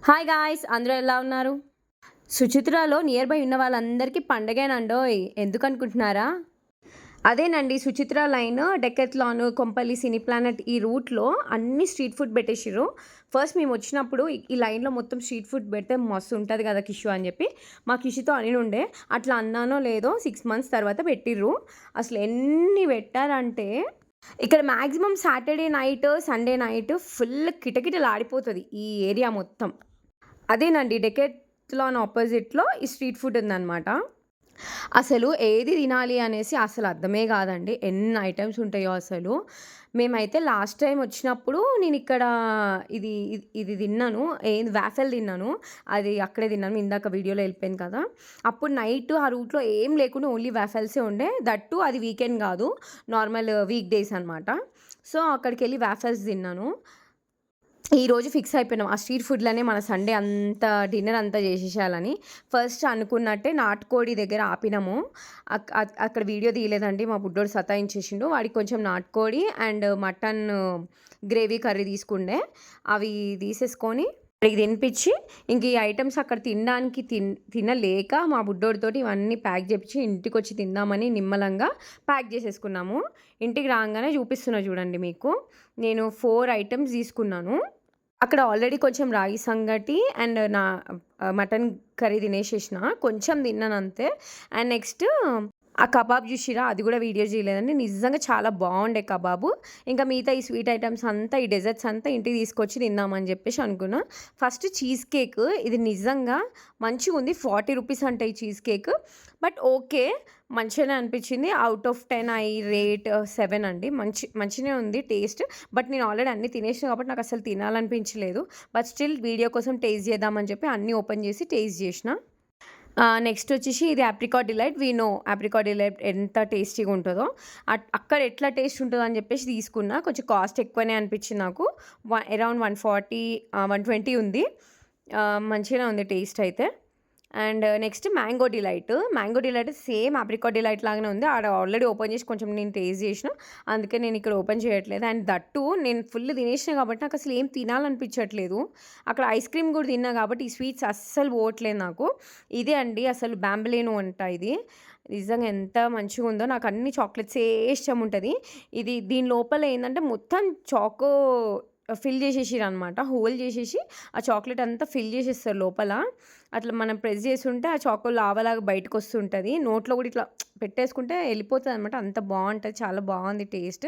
Hi guys! అందరూ ఎలా ఉన్నారు? సుచిత్రలో నియర్ బై ఉన్న వాళ్ళందరికీ పండగేనండోయ్! ఎందుకనుకుంటున్నారా? అదేనండి 'సుచిత్ర లైన్' డెకాథ్లాన్, కొంపల్లి, సినీ ప్లానెట్ ఈ రూట్‌లో అన్ని స్ట్రీట్ ఫుడ్ పెట్టేషిర్రు. ఫస్ట్ మేమొచ్చినప్పుడు ఈ లైన్‌లో మొత్తం స్ట్రీట్ ఫుడ్ పెడితే మస్తుంటది గదా! కిషు అని జెప్పి మా కిషుతో అనినుండే. అట్లా అన్నానో లేదో 6 మంత్స్ తర్వాత పెట్టిర్రు. అసలు ఎన్ని పెట్టారంటే ఇక్కడ maximum Saturday night, Sunday night full కిటకిటలాడిపోతది ఈ ఏరియా మొత్తం. అదేనండి. డెకాథ్లాన్ అపోజిట్‌లో ఈ స్ట్రీట్ ఫుడ్ ఉందనమాట. అసలు ఏది తినాలి అనేసి అసలు అర్థమే కాదండి. ఎన్ని ఐటెమ్స్ ఉంటాయో అసలు. మేమైతే లాస్ట్ టైమ్ వచ్చినప్పుడు నేనిక్కడ ఇది తిన్నాను. ఏది వాఫెల్ తిన్నాను. అది అక్కడే తిన్నాను. ఇందాక వీడియోలో ఎళ్ళిపోయింది కదా! అప్పుడు నైట్ ఆ రూట్‌లో ఏం లేకుండా ఓన్లీ వాఫెల్సే ఉండే. దట్ టూ అది వీకెండ్ కాదు. నార్మల్ వీక్ డేస్ అనమాట. సో, అక్కడికెళ్ళి వాఫెల్స్ తిన్నాను. ఈరోజు ఫిక్స్ అయిపోయినాం. ఆ స్ట్రీట్ ఫుడ్‌లోనే మన సండే అంతా డిన్నర్ అంతా చేసేసేయాలని. ఫస్ట్ అనుకున్నట్టే నాటుకోడి దగ్గర ఆపినాము. అక్కడ వీడియో తీయలేదండి. మా బుడ్డోడు సతాయించేసిండు. వాడికి కొంచెం నాటుకోడి అండ్ మటన్ గ్రేవీ కర్రీ తీసుకుండే. అవి తీసేసుకొని వాడికి తినిపిచ్చి, ఇంక ఈ ఐటెమ్స్ అక్కడ తినడానికి తినలేక మా బుడ్డోడితోటి ఇవన్నీ ప్యాక్ చేపిచ్చి ఇంటికొచ్చి తిందామని నిమ్మలంగా ప్యాక్ చేసేసుకున్నాము. ఇంటికి రాంగానే చూపిస్తున్నా చూడండి మీకు. నేను 4 ఐటెమ్స్ తీసుకున్నాను. అక్కడ ఆల్రెడీ కొంచెం రాగి సంగటి అండ్ మటన్ కర్రీ తినేసేసిన. కొంచెం తిన్నానంతే. అండ్ నెక్స్ట్ ఆ కబాబ్ జూషిర్రా? అది గూడా వీడియో చేయలేదండి. నిజంగా చాలా బావుండే కబాబు. ఇంకా మిగతా ఈ స్వీట్ ఐటెమ్స్ అంతా, ఈ డెజర్ట్స్ అంతా ఇంటికి తీసుకొచ్చి తిందామని జెప్పేసి అనుకున్నా. ఫస్ట్ చీజ్ కేక్ ఇది నిజంగా మంచిగుంది. 40 రూపీస్ అంట ఈ చీజ్ కేక్. But okay. మంచిగానే అనిపించింది. ఔట్ ఆఫ్ 10 ఐ రేట్ 7 అండి. మంచినే ఉంది టేస్ట్. బట్ నేను ఆల్రెడీ అన్నీ తినేసినా కాబట్టి నాకసలు తినాలనిపించలేదు. బట్ స్టిల్ వీడియో కోసం టేస్ట్ చేద్దామని చెప్పి అన్నీ ఓపెన్ చేసి టేస్ట్ చేసిన. నెక్స్ట్ వచ్చేసి ఇది apricot delight. We know apricot delight ఎంత టేస్టీగా ఉంటదో. అక్కడ ఎట్లా టేస్ట్ ఉంటదో అని చెప్పేసి తీసుకున్నా. కొంచెం కాస్ట్ ఎక్కువనే అనిపించింది నాకు. అరౌండ్ 140, 120 ఉంది. మంచిగానే ఉంది టేస్ట్ అయితే. And next mango delight. Mango delight same apricot delight లాగానే ఉంది. ఆడ ఆల్రెడీ ఓపెన్ చేసి కొంచెం నేను టేస్ట్ చేసిన. అందుకే నేను ఇక్కడ ఓపెన్ చేయట్లేదు. అండ్ దట్టు నేను ఫుల్ తినేసిన కాబట్టి నాకు అసలు ఏం తినాలనిపించట్లేదు. అక్కడ ఐస్ క్రీమ్ కూడా తిన్నా కాబట్టి ఈ స్వీట్స్ అస్సలు పోవట్లేదు నాకు. ఇదే అండి అసలు బాంబిలినో అంట ఇది. నిజంగా ఎంత మంచిగా ఉందో. నాకు అన్ని చాక్లెట్సే ఇష్టం ఉంటది. దీని లోపల ఏందంటే మొత్తం ఫిల్ చేసేసిరనమాట. హోల్ చేసేసి ఆ చాక్లెట్ అంతా ఫిల్ చేసేస్తారు లోపల. అట్లా మనం ప్రెస్ చేసుంటే ఆ చాకో లావాలాగా బయటకొస్తుంటది. నోట్లో కూడా ఇట్లా పెట్టేసుకుంటే ఎళ్ళిపోతదనమాట. అంత బావుంటది. చాలా బావుంది టేస్ట్.